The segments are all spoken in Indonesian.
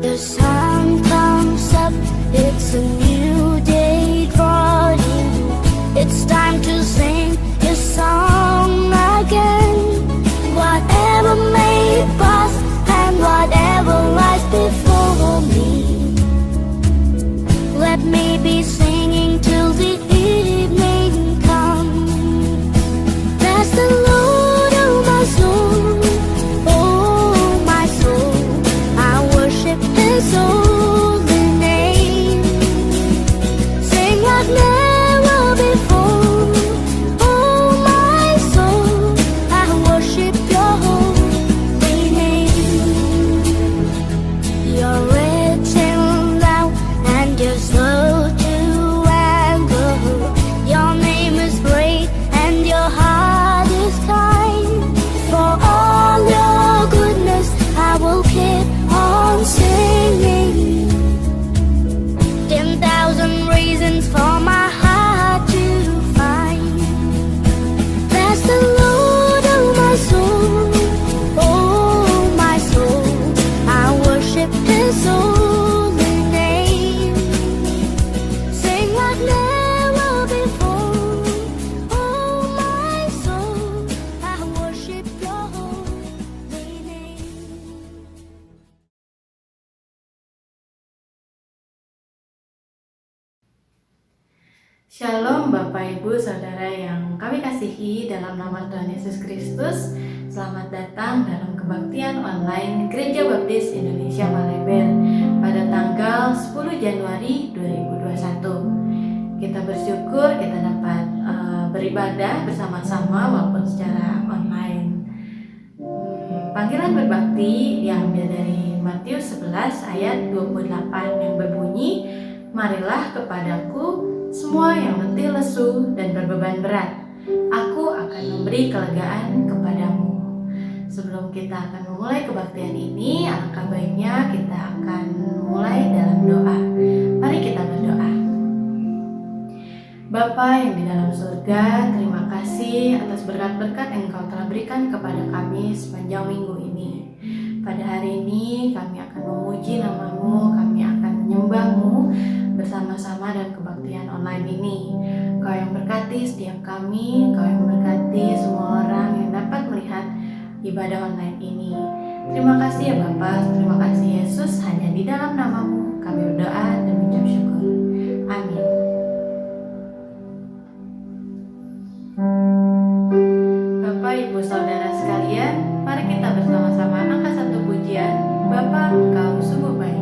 The sun comes up, it's a new day drawing. It's time to sing your song again. Whatever may pass and whatever lies before me, let me be singing till the evening comes. Bless the Lord, oh my soul, oh my soul, I worship His holy name. Sing like never before, oh my soul, I worship Your holy name. You're rich in love and You're slow to anger. Your name is great and Your heart is kind. For all Your goodness, I will keep on singing. 10,000 reasons for my heart to find. Bless the Lord, oh my soul, oh my soul, I worship His holy name. Sing like never before, oh my soul, I worship Your holy name. Shalom Bapak Ibu Saudara yang kami kasihi, dalam nama Tuhan Yesus Kristus. Selamat datang dalam kebaktian online Gereja Baptis Indonesia Maleben pada tanggal 10 Januari 2021. Kita bersyukur kita dapat beribadah bersama-sama walaupun secara online. Panggilan berbakti diambil dari Matius 11 ayat 28 yang berbunyi, "Marilah kepadaku semua yang letih lesu dan berbeban berat, aku akan memberi kelegaan kepadamu." Sebelum kita akan memulai kebaktian ini, alangkah baiknya kita akan mulai dalam doa. Mari kita berdoa. Bapa yang di dalam surga, terima kasih atas berkat-berkat yang Engkau telah berikan kepada kami sepanjang minggu ini. Pada hari ini kami akan memuji nama-Mu, kami akan menyembah-Mu bersama-sama dalam kebaktian online ini. Kau yang berkati setiap kami, Kau yang berkati semua orang yang dapat melihat ibadah online ini. Terima kasih ya Bapa, terima kasih Yesus, hanya di dalam nama-Mu kami berdoa dan mengucap syukur. Amin. Bapak Ibu Saudara sekalian, mari kita bersama-sama angkat satu pujian, Bapa Engkau sungguh baik.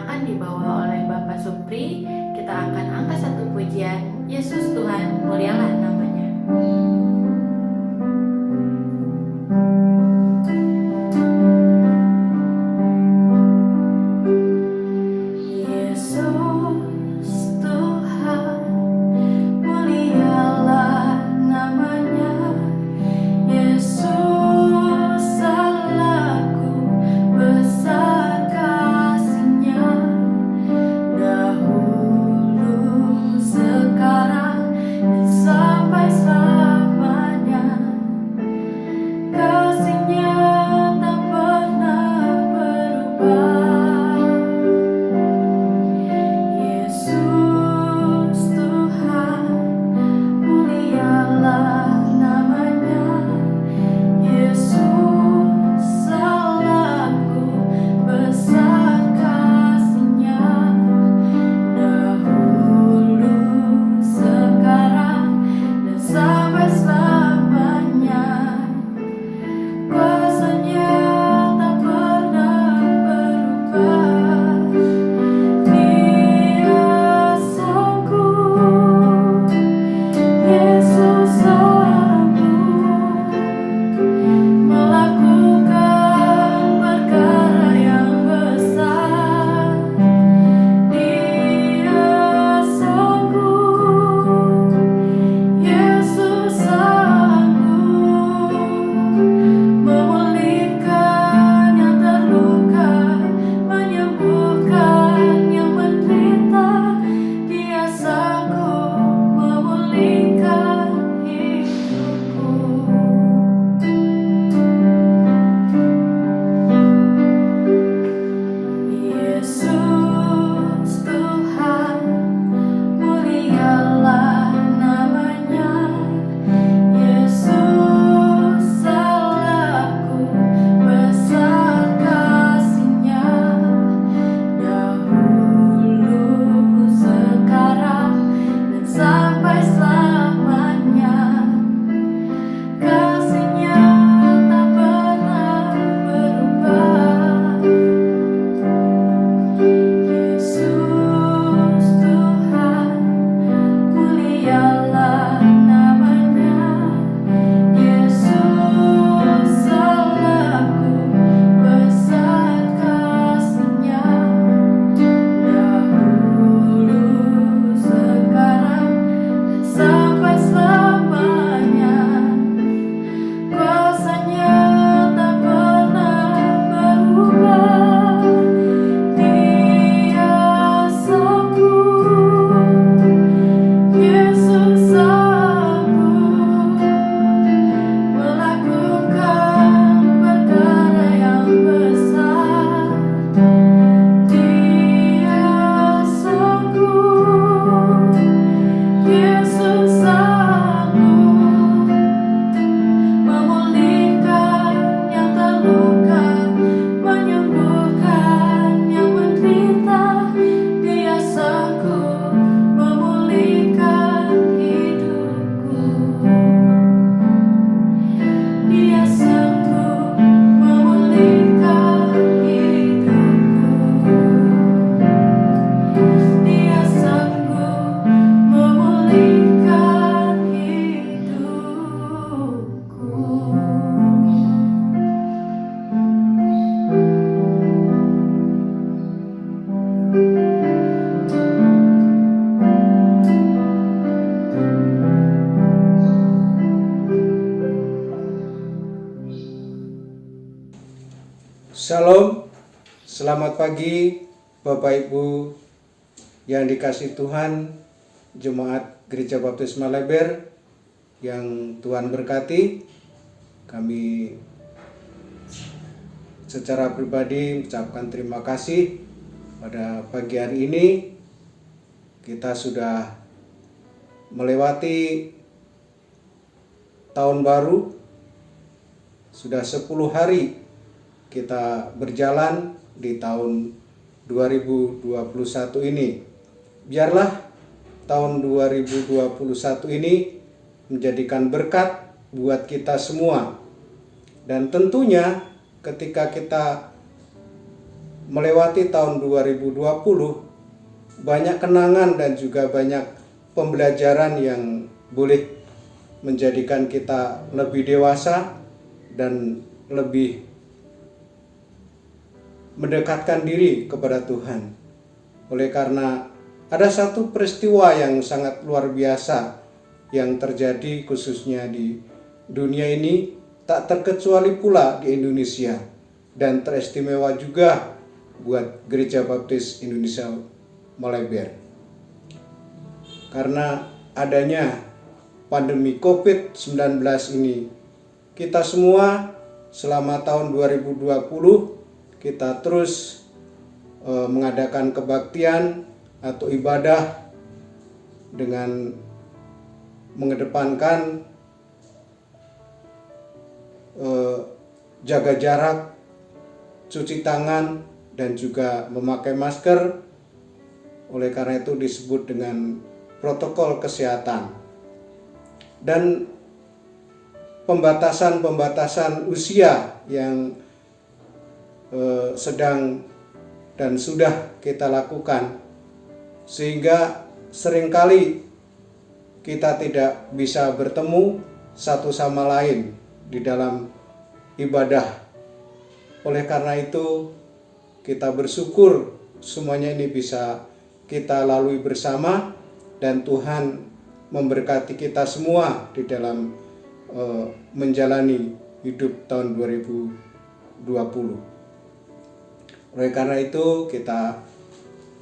akan dibawa oleh Bapak Supri. Kita akan angkat satu pujian, Yesus Tuhan, mulialah namanya. Shalom, selamat pagi Bapak Ibu yang dikasihi Tuhan, Jemaat Gereja Baptis Maleber yang Tuhan berkati. Kami secara pribadi mengucapkan terima kasih pada pagi hari ini. Kita sudah melewati tahun baru, sudah 10 hari kita berjalan di tahun 2021 ini. Biarlah tahun 2021 ini menjadikan berkat buat kita semua. Dan tentunya ketika kita melewati tahun 2020, banyak kenangan dan juga banyak pembelajaran yang boleh menjadikan kita lebih dewasa dan lebih mendekatkan diri kepada Tuhan. Oleh karena ada satu peristiwa yang sangat luar biasa yang terjadi khususnya di dunia ini, tak terkecuali pula di Indonesia, dan teristimewa juga buat Gereja Baptis Indonesia Malaiber. Karena adanya pandemi COVID-19 ini, kita semua selama tahun 2020 kita terus mengadakan kebaktian atau ibadah dengan mengedepankan jaga jarak, cuci tangan, dan juga memakai masker. Oleh karena itu disebut dengan protokol kesehatan. Dan pembatasan usia yang sedang dan sudah kita lakukan, sehingga seringkali kita tidak bisa bertemu satu sama lain di dalam ibadah. Oleh karena itu kita bersyukur semuanya ini bisa kita lalui bersama, dan Tuhan memberkati kita semua di dalam menjalani hidup tahun 2020. Oleh karena itu kita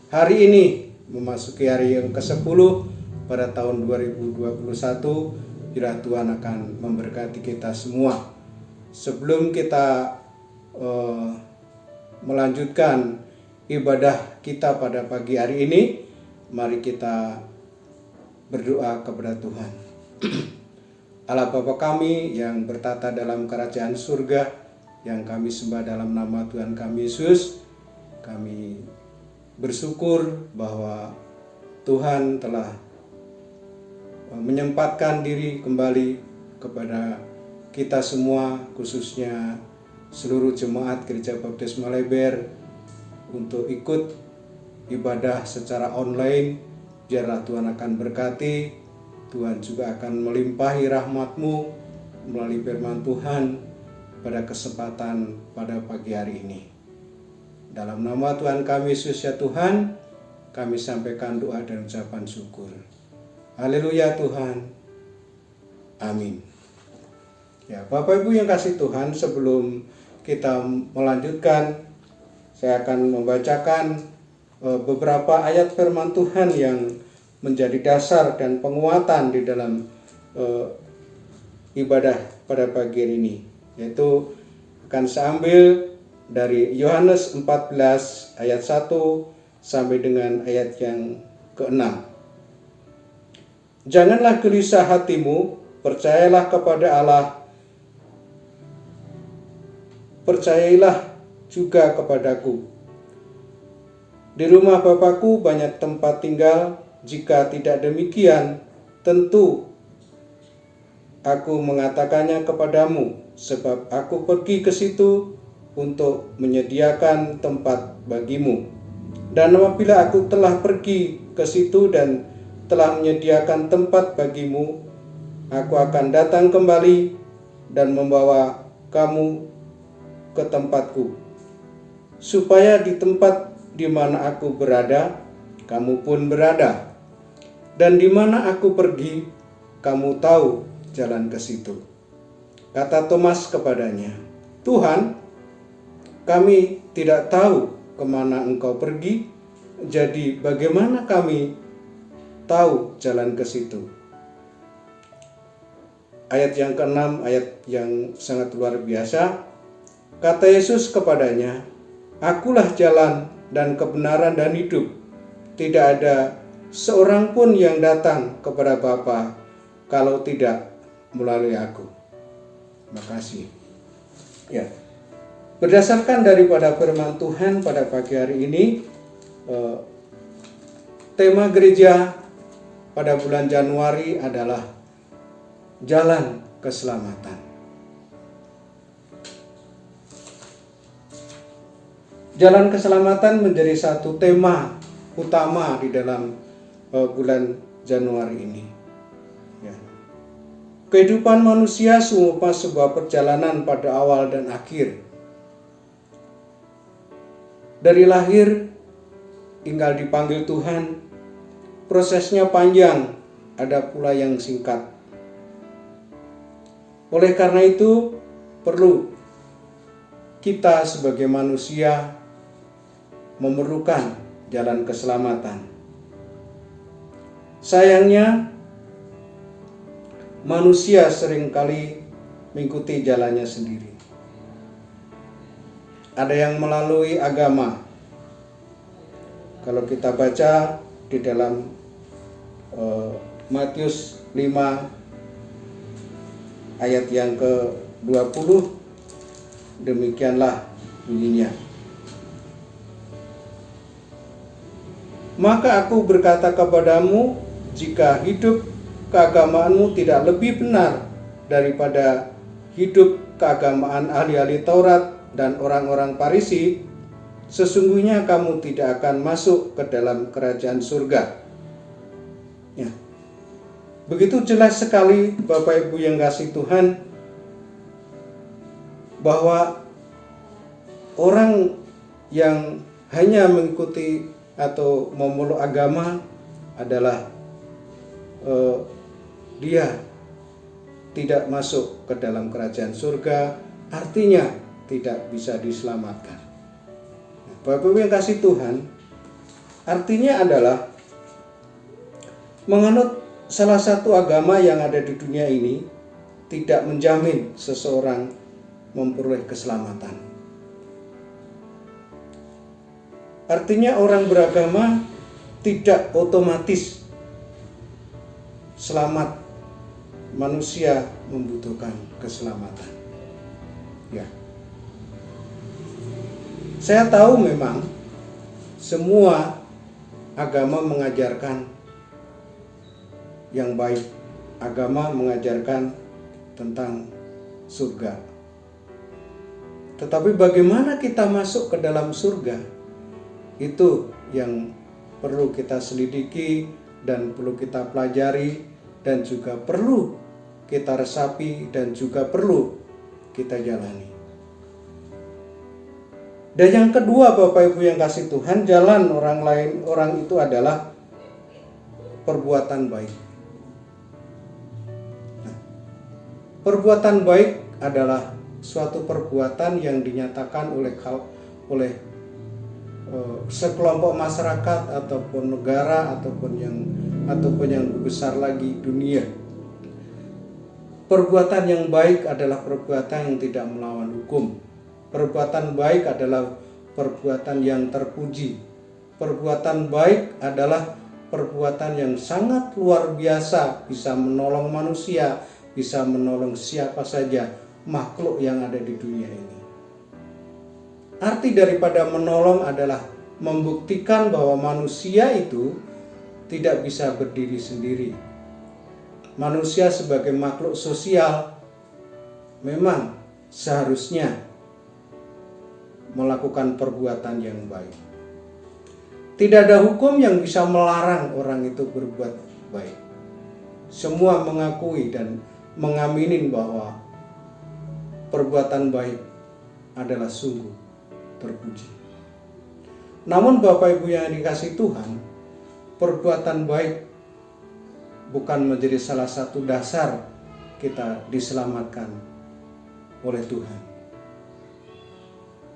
hari ini memasuki hari yang ke-10 pada tahun 2021, kiranya Tuhan akan memberkati kita semua. Sebelum kita melanjutkan ibadah kita pada pagi hari ini, mari kita berdoa kepada Tuhan. Allah Bapa kami yang bertata dalam kerajaan surga, yang kami sembah dalam nama Tuhan kami Yesus, kami bersyukur bahwa Tuhan telah menyempatkan diri kembali kepada kita semua, khususnya seluruh jemaat Gereja Baptis Malaiber, untuk ikut ibadah secara online. Biarlah Tuhan akan berkati, Tuhan juga akan melimpahi rahmat-Mu melalui firman Tuhan pada kesempatan pada pagi hari ini. Dalam nama Tuhan kami Yesus ya Tuhan, kami sampaikan doa dan ucapan syukur. Haleluya Tuhan. Amin. Ya, Bapak Ibu yang kasih Tuhan, sebelum kita melanjutkan, saya akan membacakan beberapa ayat firman Tuhan yang menjadi dasar dan penguatan di dalam ibadah pada pagi hari ini, yaitu akan saya ambil dari Yohanes 14 ayat 1 sampai dengan ayat yang ke-6. Janganlah gelisah hatimu, percayalah kepada Allah, percayailah juga kepadaku. Di rumah Bapakku banyak tempat tinggal, jika tidak demikian, tentu aku mengatakannya kepadamu, sebab aku pergi ke situ untuk menyediakan tempat bagimu. Dan apabila aku telah pergi ke situ dan telah menyediakan tempat bagimu, aku akan datang kembali dan membawa kamu ke tempatku, supaya di tempat di mana aku berada, kamu pun berada. Dan di mana aku pergi, kamu tahu jalan ke situ. Kata Thomas kepadanya, Tuhan, kami tidak tahu kemana engkau pergi, jadi bagaimana kami tahu jalan ke situ? Ayat yang ke-6, ayat yang sangat luar biasa. Kata Yesus kepadanya, Akulah jalan dan kebenaran dan hidup. Tidak ada seorang pun yang datang kepada Bapa kalau tidak melalui aku. Terima kasih. Ya, berdasarkan daripada firman Tuhan pada pagi hari ini, tema gereja pada bulan Januari adalah jalan keselamatan. Jalan keselamatan menjadi satu tema utama di dalam bulan Januari ini. Ya. Kehidupan manusia serupa sebuah perjalanan pada awal dan akhir. Dari lahir hingga dipanggil Tuhan, prosesnya panjang, ada pula yang singkat. Oleh karena itu, perlu kita sebagai manusia memerlukan jalan keselamatan. Sayangnya, manusia seringkali mengikuti jalannya sendiri. Ada yang melalui agama. Kalau kita baca di dalam Matius 5 ayat yang ke-20, demikianlah bunyinya. Maka aku berkata kepadamu, jika hidup keagamaanmu tidak lebih benar daripada hidup keagamaan ahli-ahli Taurat dan orang-orang Farisi, sesungguhnya kamu tidak akan masuk ke dalam kerajaan surga. Ya. Begitu jelas sekali Bapak Ibu yang kasih Tuhan, bahwa orang yang hanya mengikuti atau memeluk agama adalah dia tidak masuk ke dalam kerajaan surga, artinya tidak bisa diselamatkan. Bapak Ibu yang kasih Tuhan, artinya adalah menganut salah satu agama yang ada di dunia ini tidak menjamin seseorang memperoleh keselamatan. Artinya orang beragama tidak otomatis selamat. Manusia membutuhkan keselamatan. Ya. Saya tahu memang semua agama mengajarkan yang baik. Agama mengajarkan tentang surga. Tetapi bagaimana kita masuk ke dalam surga? Itu yang perlu kita selidiki dan perlu kita pelajari dan juga perlu kita resapi dan juga perlu kita jalani. Dan yang kedua Bapak Ibu yang kasih Tuhan, jalan orang itu adalah perbuatan baik. Nah, perbuatan baik adalah suatu perbuatan yang dinyatakan oleh sekelompok masyarakat ataupun negara ataupun yang besar lagi dunia. Perbuatan yang baik adalah perbuatan yang tidak melawan hukum. Perbuatan baik adalah perbuatan yang terpuji. Perbuatan baik adalah perbuatan yang sangat luar biasa, bisa menolong manusia, bisa menolong siapa saja makhluk yang ada di dunia ini. Arti daripada menolong adalah membuktikan bahwa manusia itu tidak bisa berdiri sendiri. Manusia sebagai makhluk sosial memang seharusnya melakukan perbuatan yang baik. Tidak ada hukum yang bisa melarang orang itu berbuat baik. Semua mengakui dan mengaminin bahwa perbuatan baik adalah sungguh terpuji. Namun Bapak Ibu yang dikasih Tuhan, perbuatan baik bukan menjadi salah satu dasar kita diselamatkan oleh Tuhan.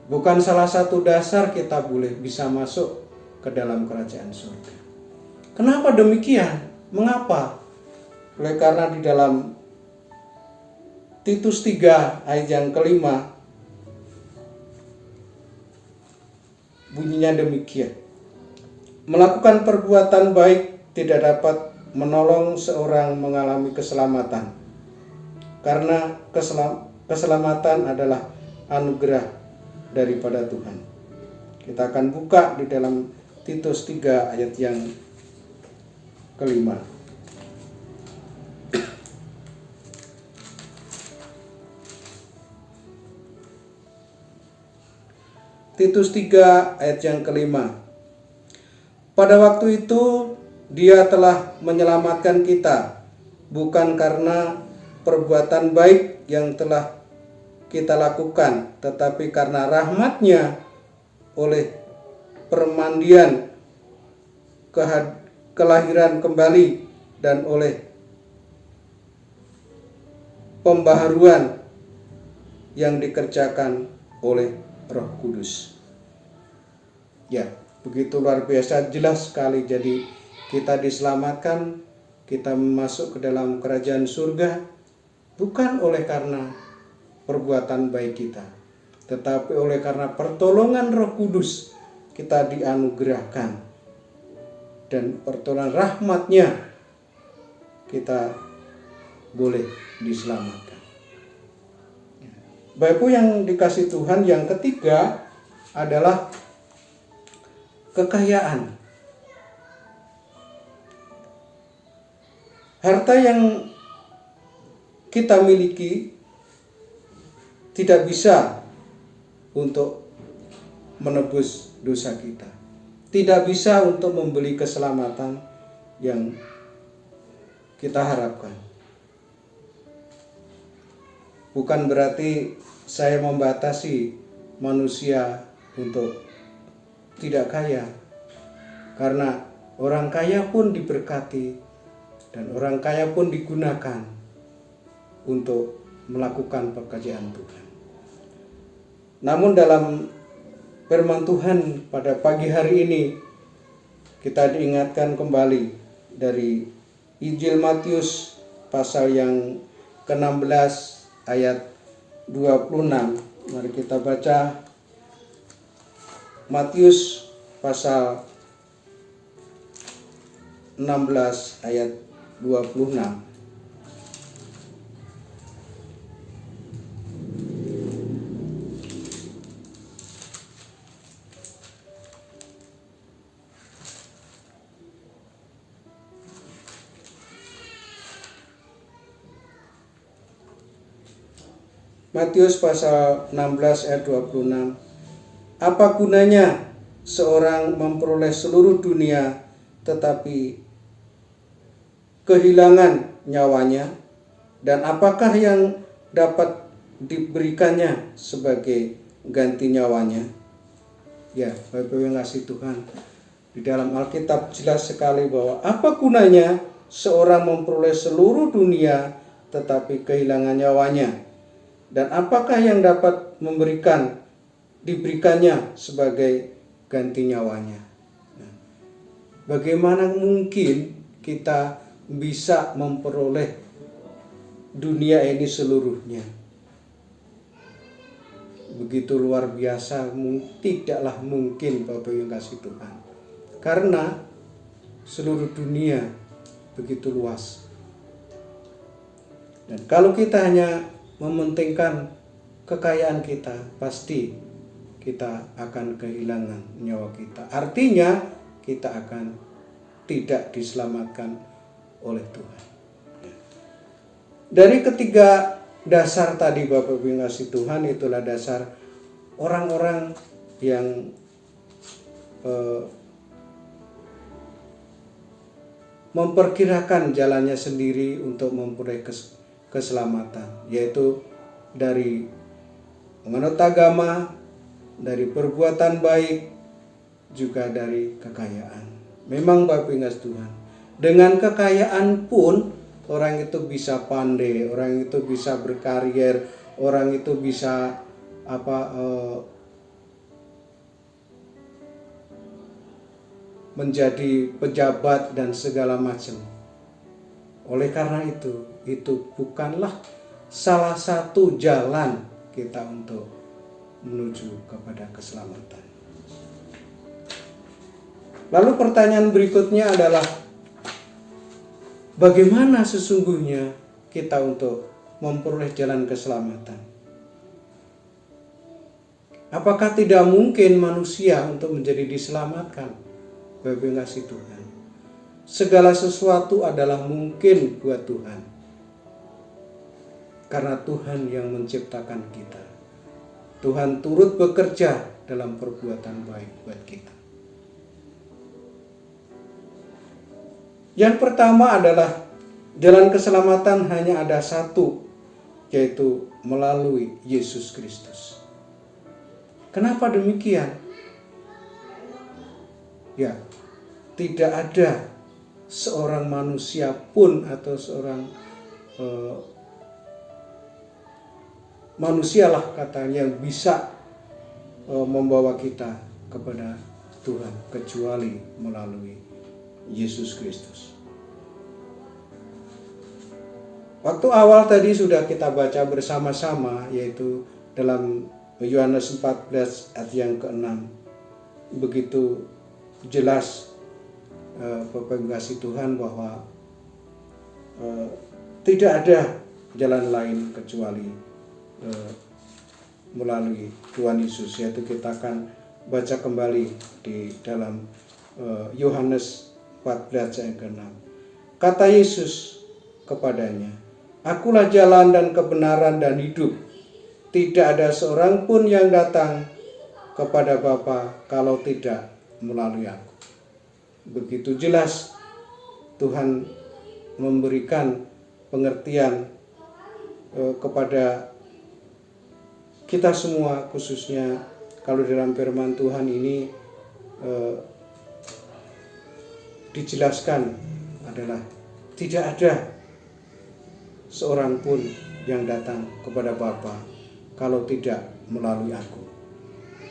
Bukan salah satu dasar kita boleh bisa masuk ke dalam kerajaan surga. Kenapa demikian? Mengapa? Oleh karena di dalam Titus 3 ayat yang kelima bunyinya demikian. Melakukan perbuatan baik tidak dapat menolong seorang mengalami keselamatan. Karena keselamatan adalah anugerah daripada Tuhan. Kita akan buka di dalam Titus 3 ayat yang kelima. Titus 3 ayat yang kelima. Pada waktu itu Dia telah menyelamatkan kita, bukan karena perbuatan baik yang telah kita lakukan, tetapi karena rahmat-Nya oleh permandian, kelahiran kembali, dan oleh pembaharuan yang dikerjakan oleh Roh Kudus. Ya, begitu luar biasa, jelas sekali. Jadi kita diselamatkan, kita masuk ke dalam kerajaan surga bukan oleh karena perbuatan baik kita, tetapi oleh karena pertolongan Roh Kudus kita dianugerahkan, dan pertolongan rahmat-Nya kita boleh diselamatkan. Bapak Ibu yang dikasih Tuhan, yang ketiga adalah kekayaan. Harta yang kita miliki tidak bisa untuk menebus dosa kita, tidak bisa untuk membeli keselamatan yang kita harapkan. Bukan berarti saya membatasi manusia untuk tidak kaya, karena orang kaya pun diberkati dan orang kaya pun digunakan untuk melakukan pekerjaan Tuhan. Namun dalam firman Tuhan pada pagi hari ini, kita diingatkan kembali dari Injil Matius pasal yang ke-16 ayat 26. Mari kita baca Matius pasal 16 ayat 26. Matius pasal 16 ayat 26. Apa gunanya seorang memperoleh seluruh dunia tetapi kehilangan nyawanya, dan apakah yang dapat diberikannya sebagai ganti nyawanya? Ya, Bapak Ibu yang kasih Tuhan, di dalam Alkitab jelas sekali bahwa apa gunanya seorang memperoleh seluruh dunia tetapi kehilangan nyawanya, dan apakah yang dapat diberikannya sebagai ganti nyawanya? Nah, bagaimana mungkin kita bisa memperoleh dunia ini seluruhnya? Begitu luar biasa, tidaklah mungkin Bapak yang kasih Tuhan, karena seluruh dunia begitu luas. Dan kalau kita hanya mementingkan kekayaan kita, pasti kita akan kehilangan nyawa kita. Artinya kita akan tidak diselamatkan oleh Tuhan. Dari ketiga dasar tadi Bapak Ibu yang kasih Tuhan, itulah dasar orang-orang yang memperkirakan jalannya sendiri untuk memperoleh keselamatan, yaitu dari menganut agama, dari perbuatan baik, juga dari kekayaan. Memang Bapak Ibu yang kasih Tuhan, dengan kekayaan pun orang itu bisa pandai, orang itu bisa berkarir, orang itu bisa menjadi pejabat dan segala macam. Oleh karena itu bukanlah salah satu jalan kita untuk menuju kepada keselamatan. Lalu pertanyaan berikutnya adalah, bagaimana sesungguhnya kita untuk memperoleh jalan keselamatan? Apakah tidak mungkin manusia untuk menjadi diselamatkan? Bapak yang kasih Tuhan, segala sesuatu adalah mungkin buat Tuhan, karena Tuhan yang menciptakan kita. Tuhan turut bekerja dalam perbuatan baik buat kita. Yang pertama adalah jalan keselamatan hanya ada satu, yaitu melalui Yesus Kristus. Kenapa demikian? Ya, tidak ada seorang manusia pun atau seorang manusialah katanya yang bisa membawa kita kepada Tuhan kecuali melalui Yesus Kristus. Waktu awal tadi sudah kita baca bersama-sama, yaitu dalam Yohanes 14 ayat yang ke-6. Begitu jelas Bapak yang kasih Tuhan bahwa tidak ada jalan lain kecuali melalui Tuhan Yesus, yaitu kita akan baca kembali di dalam Yohanes 14 ayat ke-6. Kata Yesus kepadanya, "Akulah jalan dan kebenaran dan hidup. Tidak ada seorang pun yang datang kepada Bapa kalau tidak melalui aku." Begitu jelas Tuhan memberikan pengertian kepada kita semua, khususnya kalau dalam firman Tuhan ini dijelaskan adalah tidak ada seorang pun yang datang kepada Bapa kalau tidak melalui aku.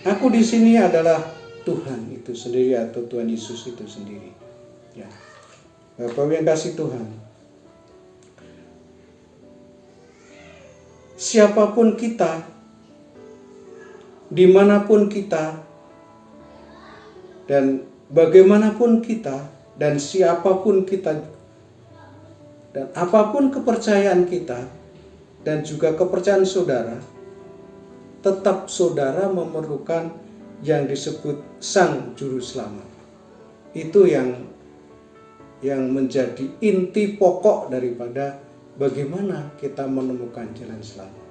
Aku di sini adalah Tuhan itu sendiri atau Tuhan Yesus itu sendiri. Ya, Bapak yang kasih Tuhan, siapapun kita, dimanapun kita, dan bagaimanapun kita, dan siapapun kita, dan apapun kepercayaan kita, dan juga kepercayaan saudara, tetap saudara memerlukan yang disebut Sang Juru Selamat. Itu yang menjadi inti pokok daripada bagaimana kita menemukan jalan selamat.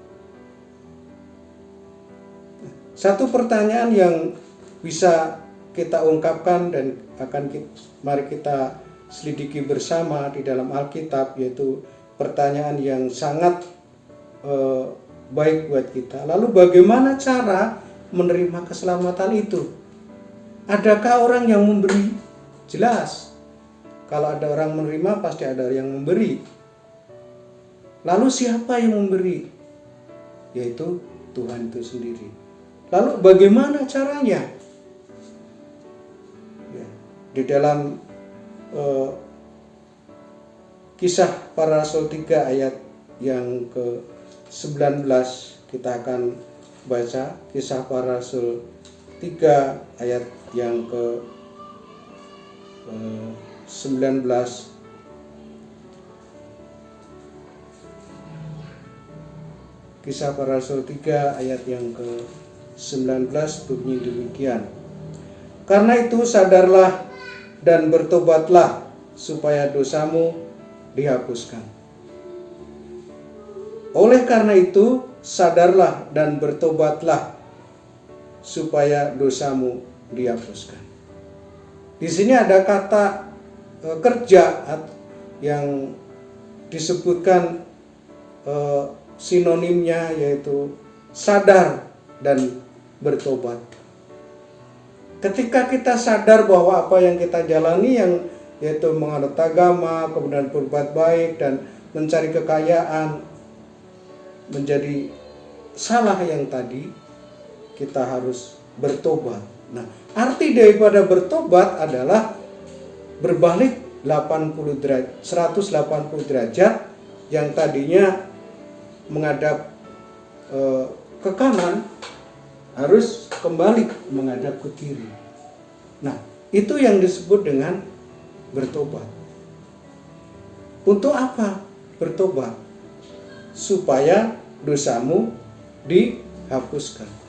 Satu pertanyaan yang bisa kita ungkapkan dan mari kita selidiki bersama di dalam Alkitab, yaitu pertanyaan yang sangat baik buat kita. Lalu bagaimana cara menerima keselamatan itu? Adakah orang yang memberi? Jelas. Kalau ada orang menerima, pasti ada yang memberi. Lalu siapa yang memberi? Yaitu Tuhan itu sendiri. Lalu bagaimana caranya? Ya, di dalam Kisah Para Rasul 3 ayat yang ke-19 kita akan baca. Kisah Para Rasul 3 ayat yang ke-19. Kisah Para Rasul 3 ayat yang ke-19 bunyi demikian. Karena itu sadarlah dan bertobatlah supaya dosamu dihapuskan. Oleh karena itu sadarlah dan bertobatlah supaya dosamu dihapuskan. Di sini ada kata kerja yang disebutkan sinonimnya, yaitu sadar dan bertobat. Ketika kita sadar bahwa apa yang kita jalani yaitu menganut agama, kemudian berbuat baik dan mencari kekayaan menjadi salah yang tadi, kita harus bertobat. Nah, arti daripada bertobat adalah berbalik 180 derajat yang tadinya menghadap ke kanan harus kembali menghadap ke kiri. Nah, itu yang disebut dengan bertobat. Untuk apa bertobat? Supaya dosamu dihapuskan.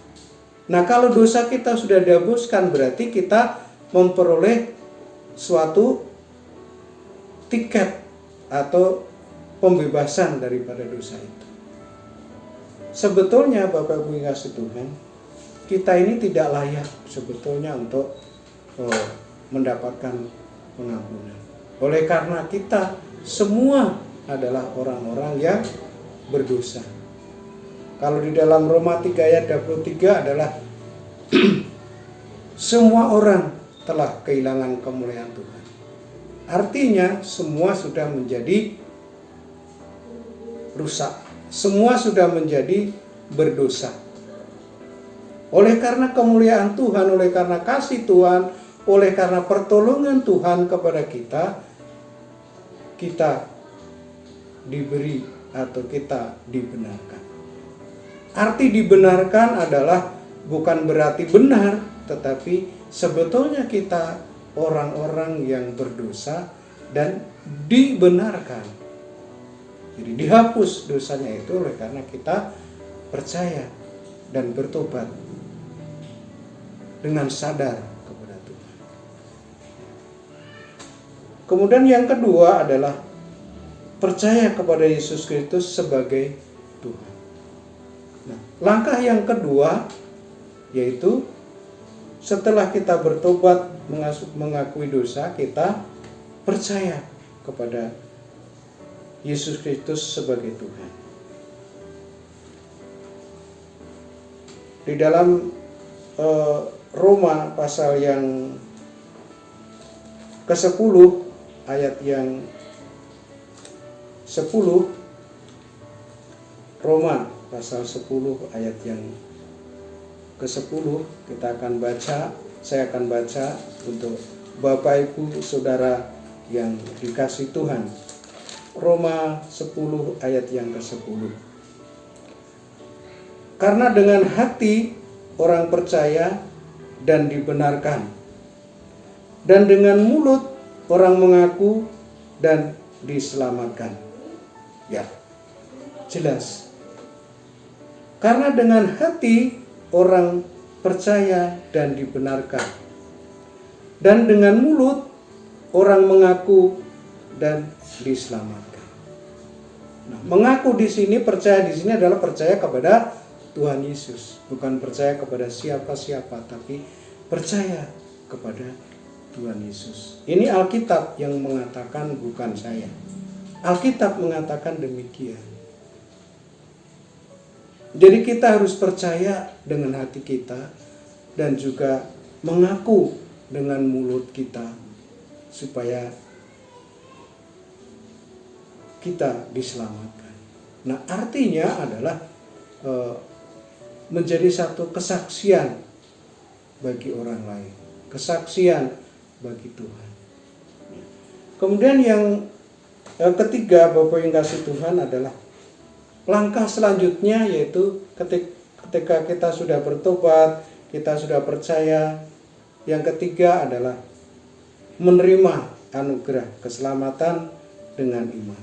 Nah, kalau dosa kita sudah dihapuskan, berarti kita memperoleh suatu tiket atau pembebasan daripada dosa itu. Sebetulnya Bapak Ibu yang kasih Tuhan, kita ini tidak layak sebetulnya untuk mendapatkan pengampunan. Oleh karena kita semua adalah orang-orang yang berdosa. Kalau di dalam Roma 3 ayat 23 adalah semua orang telah kehilangan kemuliaan Tuhan. Artinya semua sudah menjadi rusak. Semua sudah menjadi berdosa. Oleh karena kemuliaan Tuhan, oleh karena kasih Tuhan, oleh karena pertolongan Tuhan kepada kita, kita diberi atau kita dibenarkan. Arti dibenarkan adalah bukan berarti benar, tetapi sebetulnya kita orang-orang yang berdosa dan dibenarkan. Jadi dihapus dosanya itu oleh karena kita percaya dan bertobat dengan sadar kepada Tuhan. Kemudian yang kedua adalah percaya kepada Yesus Kristus sebagai Tuhan. Nah, langkah yang kedua yaitu setelah kita bertobat mengakui dosa, kita percaya kepada Yesus Kristus sebagai Tuhan. Di dalam Roma pasal yang ke-10 ayat yang 10, Roma pasal 10 ayat yang ke-10 kita akan baca, saya akan baca untuk Bapak Ibu Saudara yang dikasihi Tuhan. Roma 10 ayat yang ke-10. Karena dengan hati orang percaya dan dibenarkan, dan dengan mulut orang mengaku dan diselamatkan. Ya, jelas. Karena dengan hati orang percaya dan dibenarkan, dan dengan mulut orang mengaku dan diselamatkan. Nah, mengaku di sini, percaya di sini adalah percaya kepada Tuhan Yesus, bukan percaya kepada siapa-siapa, tapi percaya kepada Tuhan Yesus. Ini Alkitab yang mengatakan, bukan saya. Alkitab mengatakan demikian. Jadi kita harus percaya dengan hati kita dan juga mengaku dengan mulut kita supaya kita diselamatkan. Nah, artinya adalah menjadi satu kesaksian bagi orang lain, kesaksian bagi Tuhan. Kemudian yang ketiga, Bapak yang kasih Tuhan, adalah langkah selanjutnya, yaitu ketika kita sudah bertobat, kita sudah percaya. Yang ketiga adalah menerima anugerah keselamatan dengan iman.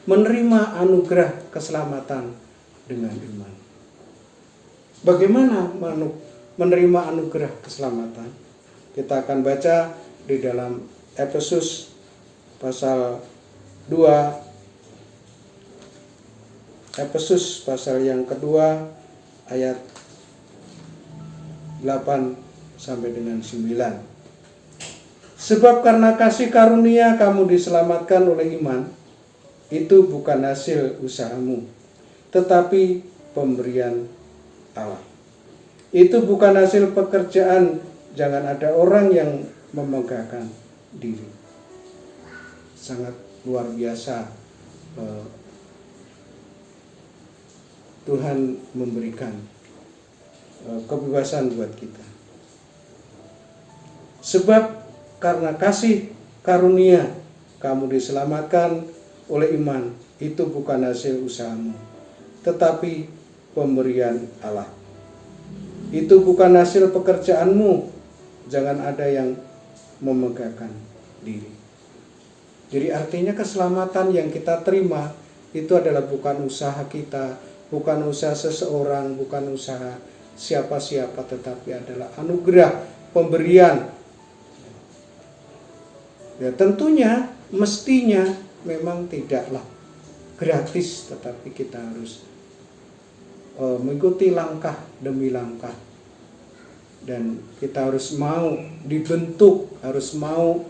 Menerima anugerah keselamatan dengan iman. Bagaimana menerima anugerah keselamatan? Kita akan baca di dalam Efesus pasal 2, Efesus pasal yang kedua ayat 8 sampai dengan 9. Sebab karena kasih karunia kamu diselamatkan oleh iman, itu bukan hasil usahamu, tetapi pemberian Allah. Itu bukan hasil pekerjaan, jangan ada orang yang memegahkan diri. Sangat luar biasa Tuhan memberikan kebebasan buat kita. Sebab karena kasih karunia kamu diselamatkan oleh iman, itu bukan hasil usahamu, tetapi pemberian Allah. Itu bukan hasil pekerjaanmu, jangan ada yang memegahkan diri. Jadi artinya keselamatan yang kita terima itu adalah bukan usaha kita, bukan usaha seseorang, bukan usaha siapa-siapa, tetapi adalah anugerah, pemberian. Ya, tentunya mestinya memang tidaklah gratis, tetapi kita harus mengikuti langkah demi langkah dan kita harus mau dibentuk, harus mau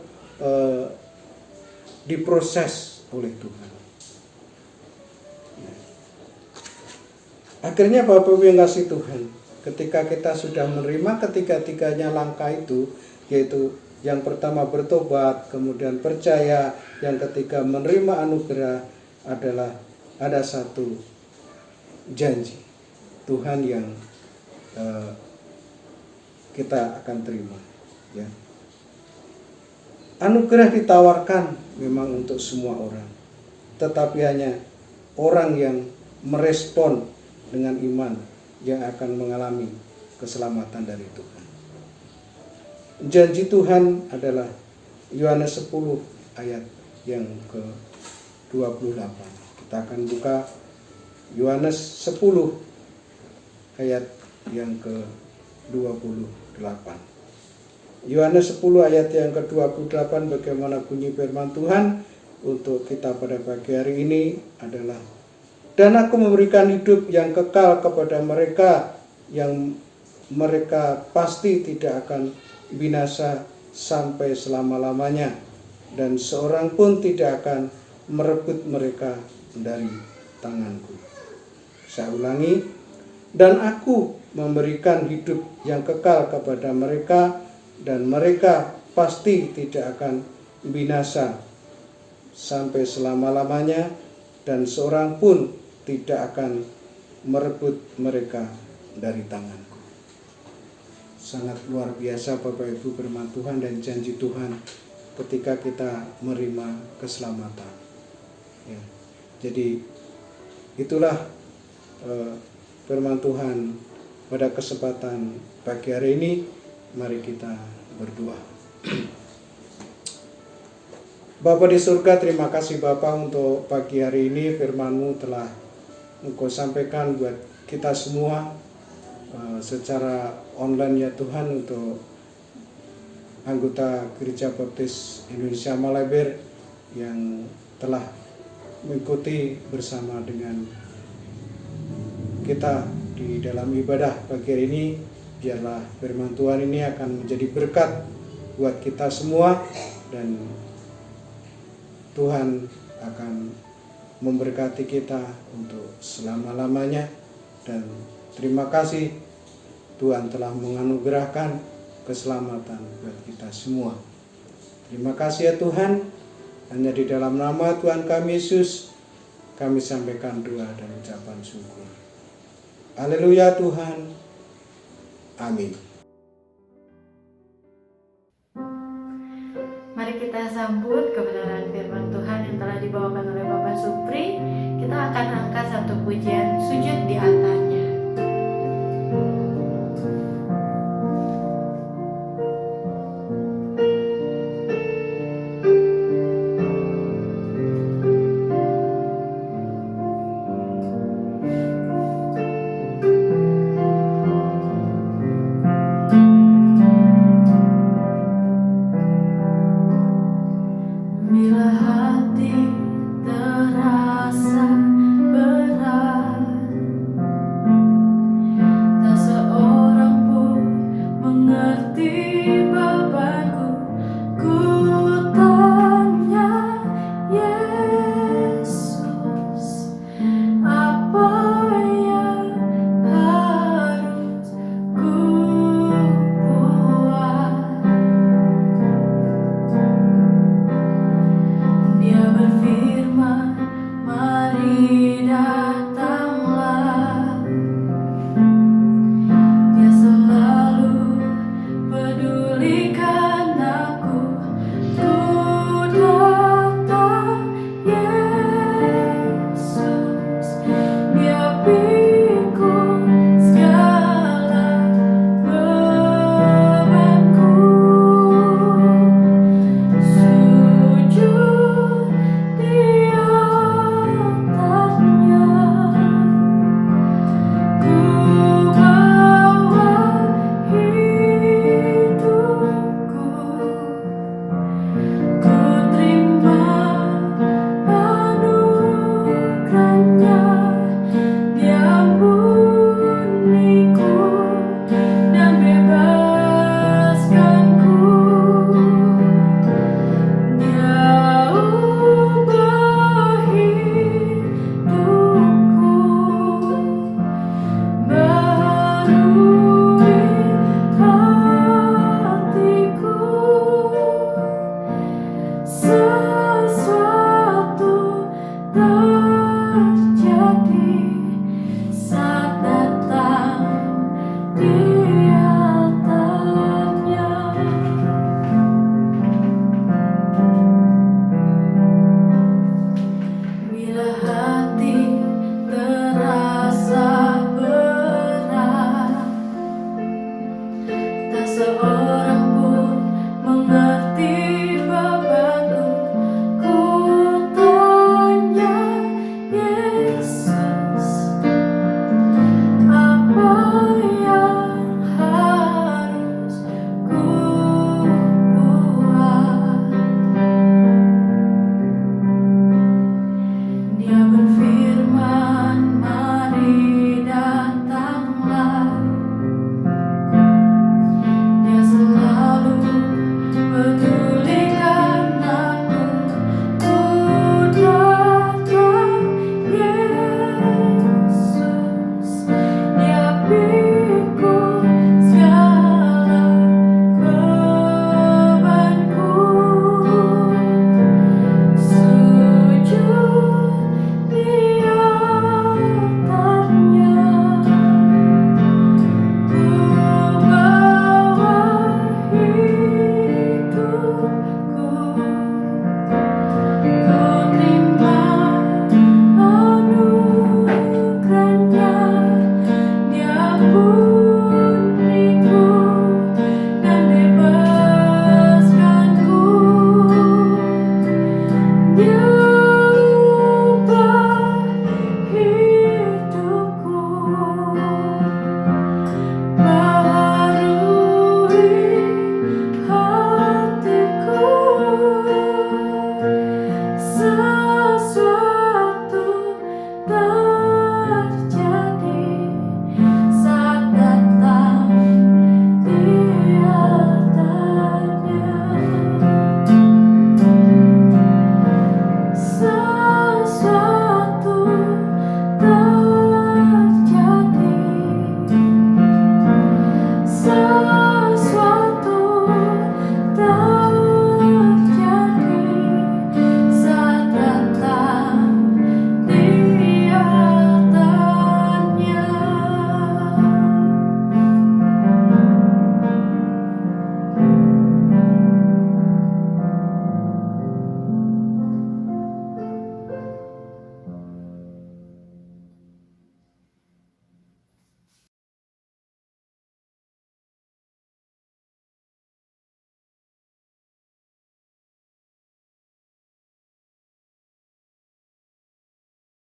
diproses oleh Tuhan. Akhirnya Bapak Ibu yang kasih Tuhan, ketika kita sudah menerima ketiga-tiganya langkah itu, yaitu yang pertama bertobat, kemudian percaya, yang ketiga menerima anugerah, adalah ada satu janji Tuhan yang kita akan terima, ya. Anugerah ditawarkan memang untuk semua orang, tetapi hanya orang yang merespon dengan iman yang akan mengalami keselamatan dari Tuhan. Janji Tuhan adalah Yohanes 10 ayat yang ke-28. Kita akan buka Yohanes 10 ayat yang ke-28. Yohanes 10 ayat yang ke-28, bagaimana bunyi firman Tuhan untuk kita pada pagi hari ini adalah, dan aku memberikan hidup yang kekal kepada mereka, yang mereka pasti tidak akan binasa sampai selama-lamanya, dan seorang pun tidak akan merebut mereka dari tanganku. Saya ulangi, dan aku memberikan hidup yang kekal kepada mereka, dan mereka pasti tidak akan binasa sampai selama-lamanya, dan seorang pun tidak akan merebut mereka dari tanganku. Sangat luar biasa Bapak Ibu firman Tuhan dan janji Tuhan ketika kita menerima keselamatan, ya. Jadi itulah firman Tuhan pada kesempatan pagi hari ini. Mari kita berdoa. Bapa di surga, terima kasih Bapa untuk pagi hari ini firman-Mu telah Engkau sampaikan buat kita semua secara online, ya Tuhan, untuk anggota Gereja Baptis Indonesia Malaiber yang telah mengikuti bersama dengan kita di dalam ibadah pagi hari ini. Biarlah firman Tuhan ini akan menjadi berkat buat kita semua, dan Tuhan akan memberkati kita untuk selama-lamanya. Dan terima kasih Tuhan telah menganugerahkan keselamatan buat kita semua. Terima kasih ya Tuhan. Hanya di dalam nama Tuhan kami Yesus kami sampaikan doa dan ucapan syukur. Haleluya Tuhan. Amin. Mari kita sambut kebenaran firman Tuhan yang telah dibawakan oleh Bapak Supri. Kita akan angkat satu pujian sujud di altarnya. Bila hati terasa berat, tak seorang pun mengerti bebanku. Ku tanya Yesus, apa yang harus ku buat? Yesus.